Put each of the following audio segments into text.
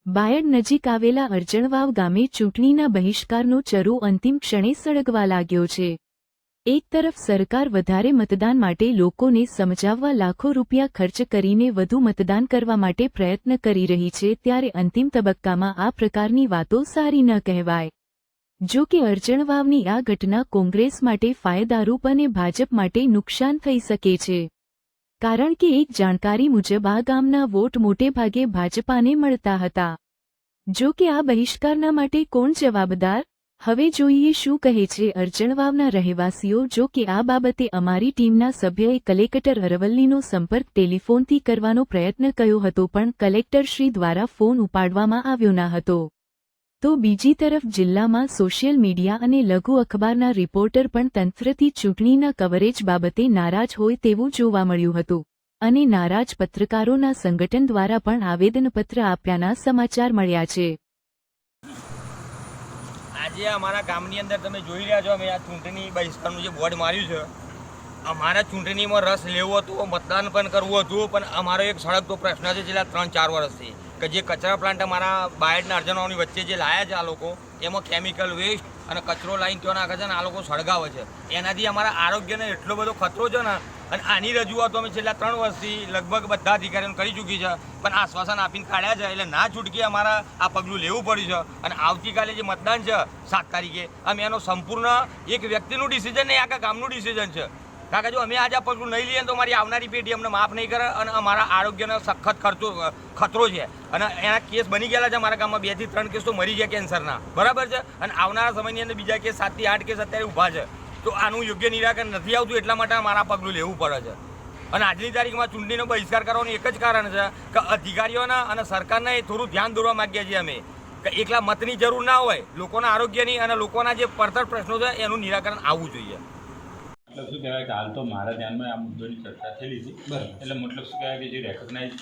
બાયડ નજીક આવેલા અરજણવાવ ગામે ચૂંટણીના બહિષ્કારનો ચરુ અંતિમ ક્ષણે સળગવા લાગ્યો છે। એક તરફ સરકાર વધારે મતદાન માટે લોકોને સમજાવવા લાખો રૂપિયા ખર્ચ કરીને વધુ મતદાન કરવા માટે પ્રયત્ન કરી રહી છે, ત્યારે અંતિમ તબક્કામાં આ પ્રકારની વાતો સારી ન કહેવાય। જો કે અરજણવાવની આ ઘટના કોંગ્રેસ માટે ફાયદારૂપ અને ભાજપ માટે નુકસાન થઈ શકે છે, કારણ કે એક જાણકારી મુજબ આ ગામના વોટ મોટેભાગે ભાજપાને મળતા હતા। જો કે આ બહિષ્કારના માટે કોણ જવાબદાર? હવે જોઈએ શું કહે છે અરજણવાવના રહેવાસીઓ। જો કે આ બાબતે અમારી ટીમના સભ્યએ કલેક્ટર અરવલ્લીનો સંપર્ક ટેલિફોનથી કરવાનો પ્રયત્ન કર્યો હતો, પણ કલેક્ટરશ્રી દ્વારા ફોન ઉપાડવામાં આવ્યો ન હતો। તો બીજી તરફ જિલ્લામાં સોશિયલ મીડિયા અને લઘુ અખબારના રિપોર્ટર પણ તંત્રથી ચૂંટણીના કવરેજ બાબતે નારાજ હોય તેવું જોવા મળ્યું હતું, અને નારાજ પત્રકારોના સંગઠન દ્વારા પણ આવેદનપત્ર આપ્યાના સમાચાર મળ્યા છે। આજે અમારા ગામની અંદર તમે જોઈ રહ્યા છો, અમે આ ચૂંટણી બહિષ્કારનું જે બોર્ડ માર્યું છે, અમારા ચૂંટણીમાં રસ લેવો હતો, મતદાન પણ કરવું હતું, પણ અમારો એક સળગતો પ્રશ્ન છે છેલ્લા 3-4 વર્ષથી કે જે કચરા પ્લાન્ટ અમારા બાયડના અરજણવાવની વચ્ચે જે લાયા છે આ લોકો, એમાં કેમિકલ વેસ્ટ અને કચરો લાવીને ત્યાં નાખે છે ને આ લોકો સળગાવે છે। એનાથી અમારા આરોગ્યને એટલો બધો ખતરો છે ને, અને આની રજૂઆતો અમે છેલ્લા 3 વર્ષથી લગભગ બધા અધિકારીઓને કરી ચૂકી છે, પણ આશ્વાસન આપીને કાઢ્યા છે, એટલે ના છૂટકે અમારા આ પગલું લેવું પડ્યું છે। અને આવતીકાલે જે મતદાન છે 7 તારીખે, અમે એનો સંપૂર્ણ એક વ્યક્તિનું ડિસિઝન નહીં, આખા ગામનું ડિસિઝન છે। કારણ કે જો અમે આજે આ પગલું નહીં લઈએ તો અમારી આવનારી પેઢી અમને માફ નહીં કરે, અને અમારા આરોગ્યનો સખત ખતરો છે। અને એના કેસ બની ગયેલા છે અમારા ગામમાં, 2 થી 3 કેસ તો મરી ગયા કેન્સરના, બરાબર છે, અને આવનારા સમયની અંદર બીજા કેસ 7 થી 8 કેસ અત્યારે ઊભા છે। તો આનું યોગ્ય નિરાકરણ નથી આવતું, એટલા માટે અમારા પગલું લેવું પડે છે। અને આજની તારીખમાં ચૂંટણીનો બહિષ્કાર કરવાનું એક જ કારણ છે કે અધિકારીઓના અને સરકારને થોડું ધ્યાન દોરવા માંગીએ છીએ અમે કે એકલા મતની જરૂર ના હોય, લોકોના આરોગ્યની અને લોકોના જે પડતર પ્રશ્નો છે એનું નિરાકરણ આવવું જોઈએ। મતલબ શું કહેવાય કે હાલ તો મારા ધ્યાનમાં આ મુદ્દાની ચર્ચા થયેલી હતી, એટલે મતલબ શું કહેવાય કે જે રેકોગ્નાઇઝ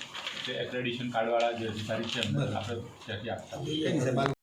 જે એક્રેડિશન કાર્ડવાળા જે અધિકારી છે આપણે ત્યાંથી આપતા